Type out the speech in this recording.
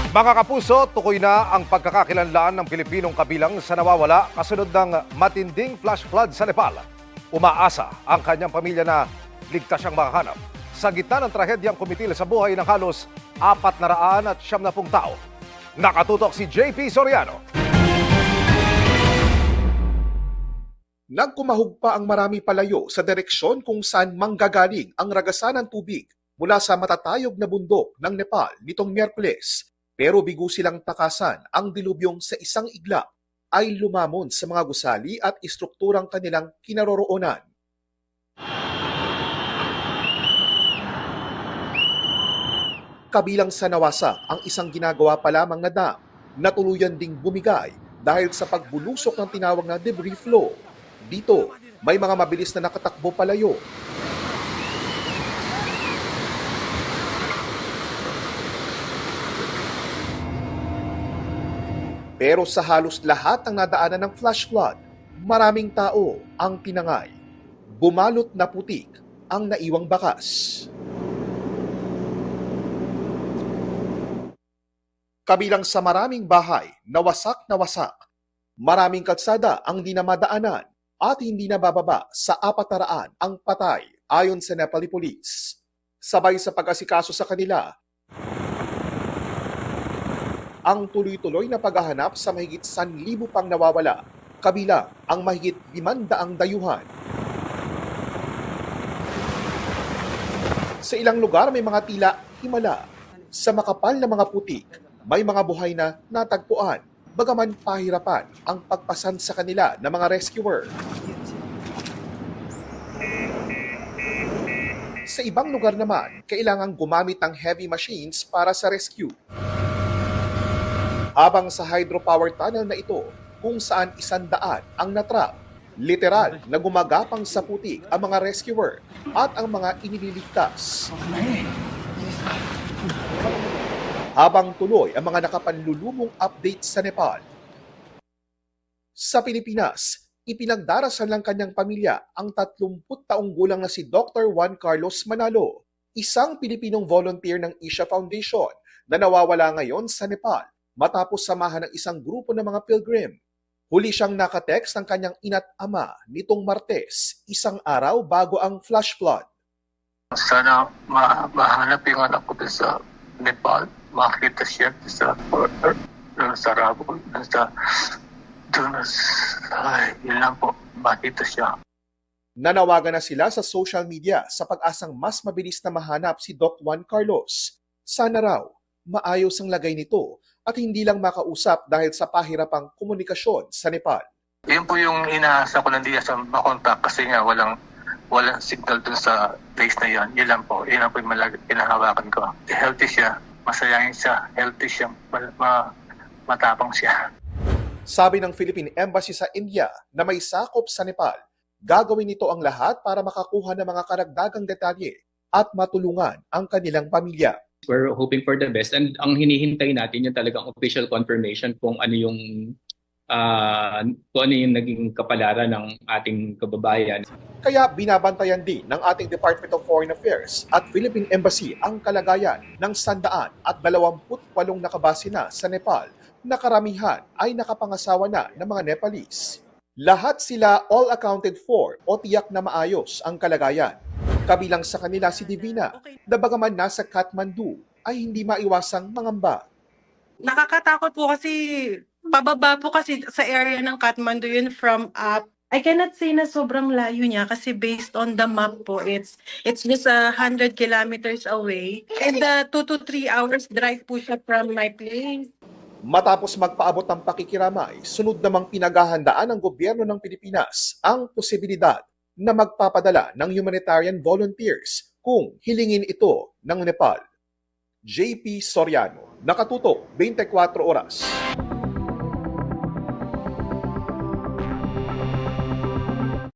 Mga kapuso, tukoy na ang pagkakakilanlaan ng Pilipinong kabilang sa nawawala kasunod ng matinding flash flood sa Nepal. Umaasa ang kanyang pamilya na ligtas siyang makahanap. Sa gitna ng trahedyang kumitil sa buhay ng halos 470 tao. Nakatutok si JP Soriano. Nagkumahog pa ang marami palayo sa direksyon kung saan manggagaling ang ragasan ng tubig mula sa matatayog na bundok ng Nepal nitong Miyerkules. Pero bigo silang takasan ang dilubyong sa isang iglap ay lumamon sa mga gusali at istrukturang kanilang kinaroroonan. Kabilang sa nawasak ang isang ginagawa pa lamang na dam na tuluyan ding bumigay dahil sa pagbulusok ng tinawag na debris flow. Dito, may mga mabilis na nakatakbo palayo. Pero sa halos lahat ng nadaanan ng flash flood, maraming tao ang tinangay. Bumalot na putik ang naiwang bakas. Kabilang sa maraming bahay na wasak, maraming kalsada ang di na madaanan at hindi na bababa sa 400 ang patay ayon sa Nepali Police. Sabay sa pag-asikaso sa kanila, ang tuloy-tuloy na paghahanap sa mahigit 1,000 pang nawawala, kabilang ang mahigit 500 dayuhan. Sa ilang lugar may mga tila himala. Sa makapal na mga putik, may mga buhay na natagpuan, bagaman pahirapan ang pagpasan sa kanila ng mga rescuer. Sa ibang lugar naman, kailangang gumamit ng heavy machines para sa rescue. Habang sa hydropower tunnel na ito, kung saan 100 ang natrap, literal na gumagapang sa putik ang mga rescuer at ang mga inililigtas. Habang tuloy ang mga nakapanlulumong update sa Nepal. Sa Pilipinas, ipinagdarasan ng kanyang pamilya ang 30 taong gulang na si Dr. Juan Carlos Manalo, isang Pilipinong volunteer ng Isha Foundation na nawawala ngayon sa Nepal matapos samahan ng isang grupo ng mga pilgrim. Huli siyang nakatext ng kanyang ina't ama nitong Martes, isang araw bago ang flash flood. Sana mahanap yung anak ko sa Nepal, makita siya sa Rabul, yun lang po, makita siya. Nanawagan na sila sa social media sa pag-asang mas mabilis na mahanap si Doc Juan Carlos. Sana raw, maayos ang lagay nito at hindi lang makausap dahil sa pahirapang komunikasyon sa Nepal. Yun po yung inaasa ko, hindi siya makontak kasi nga walang signal dun sa place na yan. Yun lang po yung pinahawakan ko. Healthy siya, masayahin siya, healthy siya, matapang siya. Sabi ng Philippine Embassy sa India na may sakop sa Nepal, gagawin nito ang lahat para makakuha ng mga karagdagang detalye at matulungan ang kanilang pamilya. We're hoping for the best and ang hinihintay natin yung talagang official confirmation kung ano yung naging kapalaran ng ating kababayan. Kaya binabantayan din ng ating Department of Foreign Affairs at Philippine Embassy ang kalagayan ng 128 nakabase na sa Nepal na karamihan ay nakapangasawa na ng mga Nepalese. Lahat sila all accounted for o tiyak na maayos ang kalagayan. Kabilang sa kanila si Divina, na bagaman nasa Kathmandu ay hindi maiwasang mangamba. Nakakatakot po kasi pababa po kasi sa area ng Kathmandu yun from up. I cannot say na sobrang layo niya kasi based on the map po, it's just 100 kilometers away. And 2 to 3 hours drive po siya from my place. Matapos magpaabot ng pakikiramay, sunod namang pinaghahandaan ng gobyerno ng Pilipinas ang posibilidad na magpapadala ng humanitarian volunteers kung hilingin ito ng Nepal. JP Soriano, Nakatutok, 24 Oras.